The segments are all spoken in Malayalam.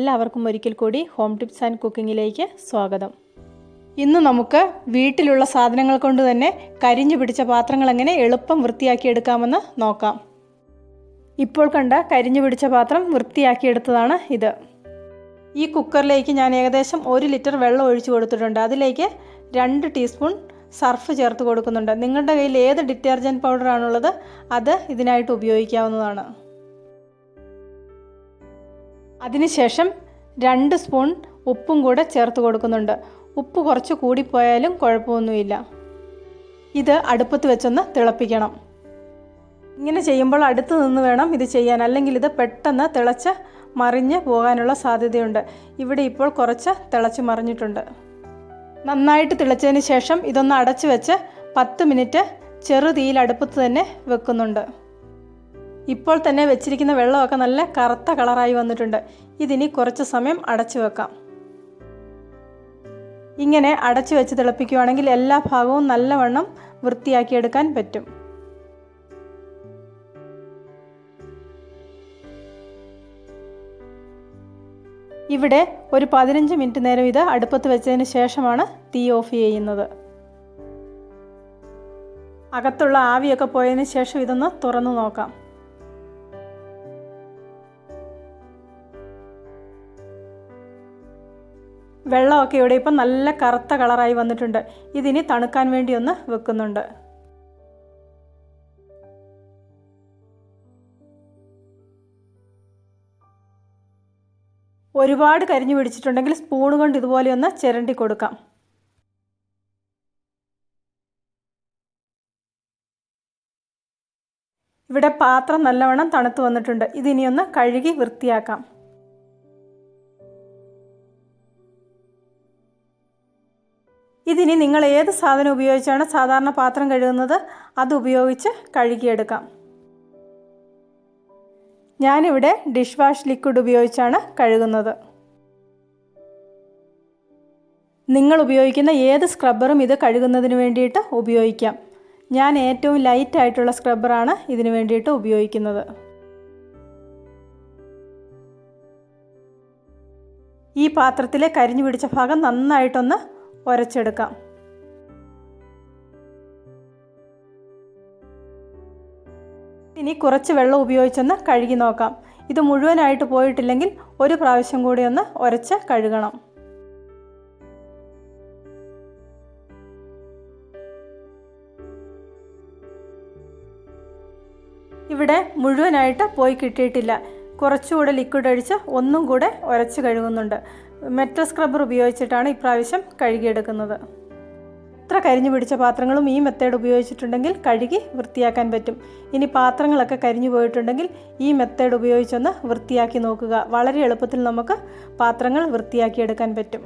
എല്ലാവർക്കും ഒരിക്കൽ കൂടി ഹോം ടിപ്സ് ആൻഡ് കുക്കിങ്ങിലേക്ക് സ്വാഗതം. ഇന്ന് നമുക്ക് വീട്ടിലുള്ള സാധനങ്ങൾ കൊണ്ട് തന്നെ കരിഞ്ഞു പിടിച്ച പാത്രങ്ങൾ എങ്ങനെ എളുപ്പം വൃത്തിയാക്കിയെടുക്കാമെന്ന് നോക്കാം. ഇപ്പോൾ കണ്ട കരിഞ്ഞു പിടിച്ച പാത്രം വൃത്തിയാക്കിയെടുത്തതാണ് ഇത്. ഈ കുക്കറിലേക്ക് ഞാൻ ഏകദേശം 1 ലിറ്റർ വെള്ളം ഒഴിച്ചു കൊടുത്തിട്ടുണ്ട്. അതിലേക്ക് 2 ടീസ്പൂൺ സർഫ് ചേർത്ത് കൊടുക്കുന്നുണ്ട്. നിങ്ങളുടെ കയ്യിൽ ഏത് ഡിറ്റർജൻറ്റ് പൗഡറാണുള്ളത് അത് ഇതിനായിട്ട് ഉപയോഗിക്കാവുന്നതാണ്. അതിനുശേഷം 2 സ്പൂൺ ഉപ്പും കൂടെ ചേർത്ത് കൊടുക്കുന്നുണ്ട്. ഉപ്പ് കുറച്ച് കൂടിപ്പോയാലും കുഴപ്പമൊന്നുമില്ല. ഇത് അടുപ്പത്ത് വെച്ചൊന്ന് തിളപ്പിക്കണം. ഇങ്ങനെ ചെയ്യുമ്പോൾ അടുത്ത് നിന്ന് വേണം ഇത് ചെയ്യാൻ, അല്ലെങ്കിൽ ഇത് പെട്ടെന്ന് തിളച്ച് മറിഞ്ഞ് പോകാനുള്ള സാധ്യതയുണ്ട്. ഇവിടെ ഇപ്പോൾ കുറച്ച് തിളച്ച് മറിഞ്ഞിട്ടുണ്ട്. നന്നായിട്ട് തിളച്ചതിന് ശേഷം ഇതൊന്ന് അടച്ചു വെച്ച് 10 മിനിറ്റ് ചെറുതീയിൽ അടുപ്പത്ത് തന്നെ വെക്കുന്നുണ്ട്. ഇപ്പോൾ തന്നെ വെച്ചിരിക്കുന്ന വെള്ളമൊക്കെ നല്ല കറുത്ത കളറായി വന്നിട്ടുണ്ട്. ഇതിനി കുറച്ച് സമയം അടച്ചു വെക്കാം. ഇങ്ങനെ അടച്ചു വെച്ച് തിളപ്പിക്കുകയാണെങ്കിൽ എല്ലാ ഭാഗവും നല്ലവണ്ണം വൃത്തിയാക്കിയെടുക്കാൻ പറ്റും. ഇവിടെ ഒരു 15 മിനിറ്റ് നേരം ഇത് അടുപ്പത്ത് വെച്ചതിന് ശേഷമാണ് തീ ഓഫ് ചെയ്യുന്നത്. അകത്തുള്ള ആവിയൊക്കെ പോയതിന് ശേഷം ഇതൊന്ന് തുറന്നു നോക്കാം. വെള്ളമൊക്കെ ഇവിടെ ഇപ്പം നല്ല കറുത്ത കളറായി വന്നിട്ടുണ്ട്. ഇതിനി തണുക്കാൻ വേണ്ടി ഒന്ന് വെക്കുന്നുണ്ട്. ഒരുപാട് കരിഞ്ഞു പിടിച്ചിട്ടുണ്ടെങ്കിൽ സ്പൂൺ കൊണ്ട് ഇതുപോലെ ഒന്ന് ചിരണ്ടി കൊടുക്കാം. ഇവിടെ പാത്രം നല്ലവണ്ണം തണുത്ത് വന്നിട്ടുണ്ട്. ഇതിനി ഒന്ന് കഴുകി വൃത്തിയാക്കാം. ഇതിനി നിങ്ങൾ ഏത് സാധനം ഉപയോഗിച്ചാണ് സാധാരണ പാത്രം കഴുകുന്നത് അത് ഉപയോഗിച്ച് കഴുകിയെടുക്കാം. ഞാനിവിടെ ഡിഷ് വാഷ് ലിക്വിഡ് ഉപയോഗിച്ചാണ് കഴുകുന്നത്. നിങ്ങൾ ഉപയോഗിക്കുന്ന ഏത് സ്ക്രബ്ബറും ഇത് കഴുകുന്നതിന് വേണ്ടിയിട്ട് ഉപയോഗിക്കാം. ഞാൻ ഏറ്റവും ലൈറ്റായിട്ടുള്ള സ്ക്രബ്ബറാണ് ഇതിന് വേണ്ടിയിട്ട് ഉപയോഗിക്കുന്നത്. ഈ പാത്രത്തിലെ കരിഞ്ഞു പിടിച്ച ഭാഗം നന്നായിട്ടൊന്ന് ഉരച്ചെടുക്കാം. ഇനി കുറച്ച് വെള്ളം ഉപയോഗിച്ചൊന്ന് കഴുകി നോക്കാം. ഇത് മുഴുവനായിട്ട് പോയിട്ടില്ലെങ്കിൽ ഒരു പ്രാവശ്യം കൂടി ഒന്ന് ഉരച്ച് കഴുകണം. ഇവിടെ മുഴുവനായിട്ട് പോയി കിട്ടിയിട്ടില്ല. കുറച്ചുകൂടെ ലിക്വിഡ് ഒഴിച്ച് ഒന്നും കൂടെ ഉരച്ച് കഴുകുന്നുണ്ട്. മെറ്റൽ സ്ക്രബ്ബർ ഉപയോഗിച്ചിട്ടാണ് ഇപ്രാവശ്യം കഴുകിയെടുക്കുന്നത്. എത്ര കരിഞ്ഞു പിടിച്ച പാത്രങ്ങളും ഈ മെത്തേഡ് ഉപയോഗിച്ചിട്ടുണ്ടെങ്കിൽ കഴുകി വൃത്തിയാക്കാൻ പറ്റും. ഇനി പാത്രങ്ങളൊക്കെ കരിഞ്ഞു പോയിട്ടുണ്ടെങ്കിൽ ഈ മെത്തേഡ് ഉപയോഗിച്ചൊന്ന് വൃത്തിയാക്കി നോക്കുക. വളരെ എളുപ്പത്തിൽ നമുക്ക് പാത്രങ്ങൾ വൃത്തിയാക്കിയെടുക്കാൻ പറ്റും.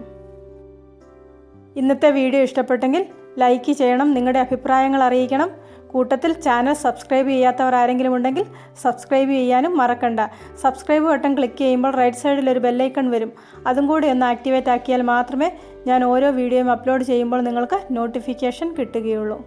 ഇന്നത്തെ വീഡിയോ ഇഷ്ടപ്പെട്ടെങ്കിൽ ലൈക്ക് ചെയ്യണം, നിങ്ങളുടെ അഭിപ്രായങ്ങൾ അറിയിക്കണം. കൂട്ടത്തിൽ ചാനൽ സബ്സ്ക്രൈബ് ചെയ്യാത്തവർ ആരെങ്കിലും ഉണ്ടെങ്കിൽ സബ്സ്ക്രൈബ് ചെയ്യാനും മറക്കണ്ട. സബ്സ്ക്രൈബ് ബട്ടൺ ക്ലിക്ക് ചെയ്യുമ്പോൾ റൈറ്റ് സൈഡിൽ ഒരു ബെല്ലൈക്കൺ വരും. അതും കൂടി ഒന്ന് ആക്ടിവേറ്റ് ആക്കിയാൽ മാത്രമേ ഞാൻ ഓരോ വീഡിയോയും അപ്ലോഡ് ചെയ്യുമ്പോൾ നിങ്ങൾക്ക് നോട്ടിഫിക്കേഷൻ കിട്ടുകയുള്ളൂ.